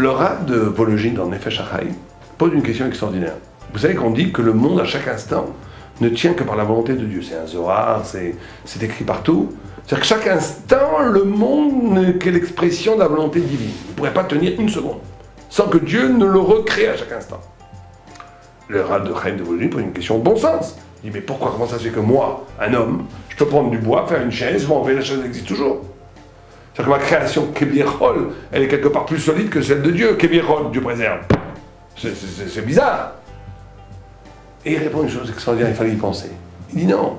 Le Rav de Vologine dans Nefesh HaChaim pose une question extraordinaire. Vous savez qu'on dit que le monde à chaque instant ne tient que par la volonté de Dieu. C'est un Zohar, c'est écrit partout. C'est-à-dire que chaque instant, le monde n'est que l'expression de la volonté divine. Il ne pourrait pas tenir une seconde sans que Dieu ne le recrée à chaque instant. Le Rav de Chaim de Vologine pose une question de bon sens. Il dit, mais pourquoi, comment ça se fait que moi, un homme, je peux prendre du bois, faire une chaise, m'enlever, la chaise existe toujours. C'est-à-dire que ma création, Kebirol, elle est quelque part plus solide que celle de Dieu. Kebirol, Dieu préserve. C'est bizarre. Et il répond une chose extraordinaire, il fallait y penser. Il dit non,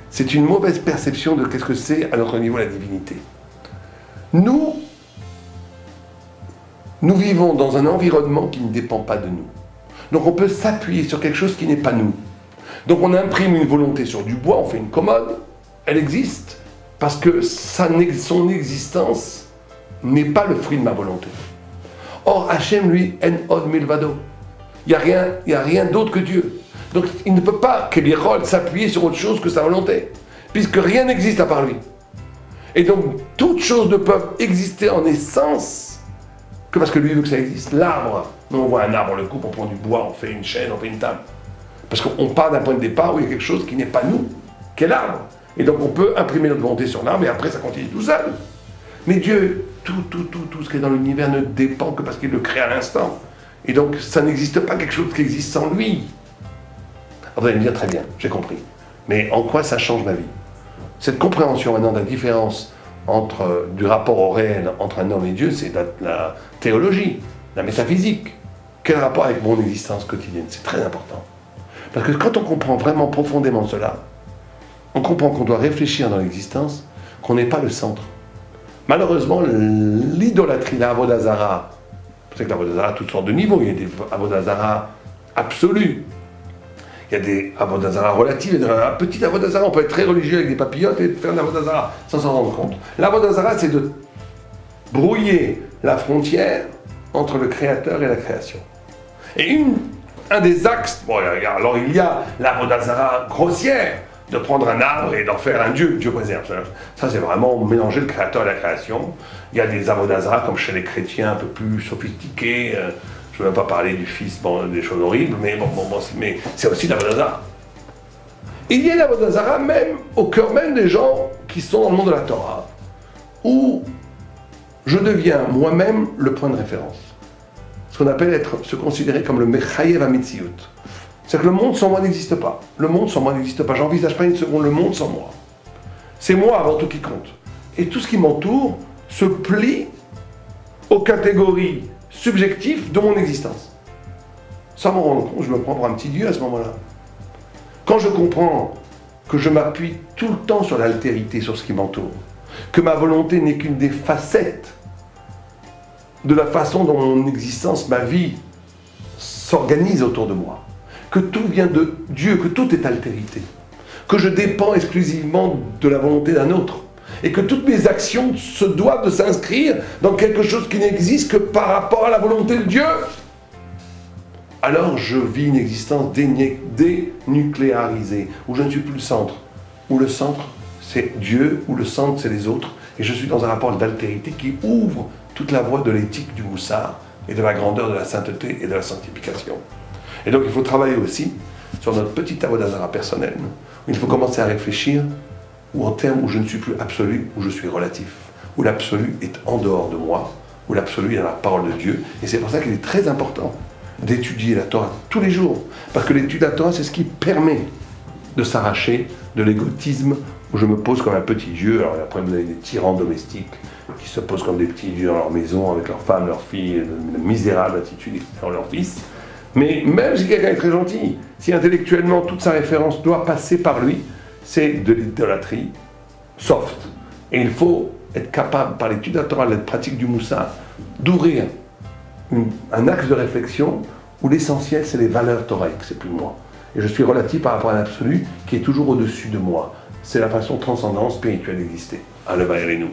c'est une mauvaise perception de qu'est-ce que c'est à notre niveau la divinité. Nous vivons dans un environnement qui ne dépend pas de nous. Donc on peut s'appuyer sur quelque chose qui n'est pas nous. Donc on imprime une volonté sur du bois, on fait une commode, elle existe, parce que son existence n'est pas le fruit de ma volonté. Or Hachem, lui, en od milvado. Il n'y a rien d'autre que Dieu. Donc il ne peut pas, Kebirol, s'appuyer sur autre chose que sa volonté, puisque rien n'existe à part lui. Et donc toutes choses ne peuvent exister en essence que parce que lui veut que ça existe. L'arbre, nous on voit un arbre, on le coupe, on prend du bois, on fait une chaîne, on fait une table. Parce qu'on part d'un point de départ où il y a quelque chose qui n'est pas nous, qui est l'arbre. Et donc on peut imprimer notre volonté sur l'arbre et après ça continue tout seul. Mais Dieu, tout ce qui est dans l'univers ne dépend que parce qu'il le crée à l'instant. Et donc ça n'existe pas quelque chose qui existe sans lui. Alors vous allez me dire, très bien, j'ai compris. Mais en quoi ça change ma vie? Cette compréhension maintenant de la différence du rapport au réel entre un homme et Dieu, c'est la théologie, la métaphysique. Quel rapport avec mon existence quotidienne? C'est très important. Parce que quand on comprend vraiment profondément cela, on comprend qu'on doit réfléchir dans l'existence, qu'on n'est pas le centre. Malheureusement, l'idolâtrie, la Avodah Zarah, vous savez que l'Avodah Zarah a toutes sortes de niveaux, il y a des Avodah Zarah absolus, il y a des Avodah Zarah relatives, il y a des petites Avodah Zarah, on peut être très religieux avec des papillotes et faire de l'Avodah Zarah sans s'en rendre compte. L'Avodah Zarah, c'est de brouiller la frontière entre le créateur et la création. Et un des axes, bon, alors il y a l'Avodah Zarah grossière, de prendre un arbre et d'en faire un Dieu, Dieu préserve. Ça c'est vraiment mélanger le créateur et la création. Il y a des Avodah Zarah, comme chez les chrétiens, un peu plus sophistiqués. Je ne veux même pas parler du fils, bon, des choses horribles, mais mais c'est aussi l'Avodah Zarah. Il y a l'Avodah Zarah même au cœur même des gens qui sont dans le monde de la Torah, où je deviens moi-même le point de référence. Ce qu'on appelle se considérer comme le Mechayev HaMetziut. C'est-à-dire que le monde sans moi n'existe pas. Le monde sans moi n'existe pas. J'envisage pas une seconde le monde sans moi. C'est moi avant tout qui compte. Et tout ce qui m'entoure se plie aux catégories subjectives de mon existence. Sans m'en rendre compte, je me prends pour un petit Dieu à ce moment-là. Quand je comprends que je m'appuie tout le temps sur l'altérité, sur ce qui m'entoure, que ma volonté n'est qu'une des facettes de la façon dont mon existence, ma vie, s'organise autour de moi, que tout vient de Dieu, que tout est altérité, que je dépends exclusivement de la volonté d'un autre, et que toutes mes actions se doivent de s'inscrire dans quelque chose qui n'existe que par rapport à la volonté de Dieu, alors je vis une existence dénucléarisée, où je ne suis plus le centre, où le centre c'est Dieu, où le centre c'est les autres, et je suis dans un rapport d'altérité qui ouvre toute la voie de l'éthique du Moussar, et de la grandeur de la sainteté et de la sanctification. Et donc il faut travailler aussi sur notre petite Avodah Zarah personnelle, où il faut commencer à réfléchir, ou en termes où je ne suis plus absolu, où je suis relatif, où l'absolu est en dehors de moi, où l'absolu est dans la parole de Dieu. Et c'est pour ça qu'il est très important d'étudier la Torah tous les jours, parce que l'étude de la Torah, c'est ce qui permet de s'arracher de l'égotisme, où je me pose comme un petit Dieu. Alors après vous avez des tyrans domestiques qui se posent comme des petits dieux dans leur maison, avec leurs femmes, leurs filles, de misérables attitudes dans leurs fils. Mais même si quelqu'un est très gentil, si intellectuellement toute sa référence doit passer par lui, c'est de l'idolâtrie soft. Et il faut être capable, par l'étude de la Torah, de la pratique du Moussar, d'ouvrir un axe de réflexion où l'essentiel c'est les valeurs thoraïques, c'est plus moi. Et je suis relatif par rapport à l'absolu qui est toujours au-dessus de moi. C'est la façon transcendante, spirituelle d'exister. Allez, nous.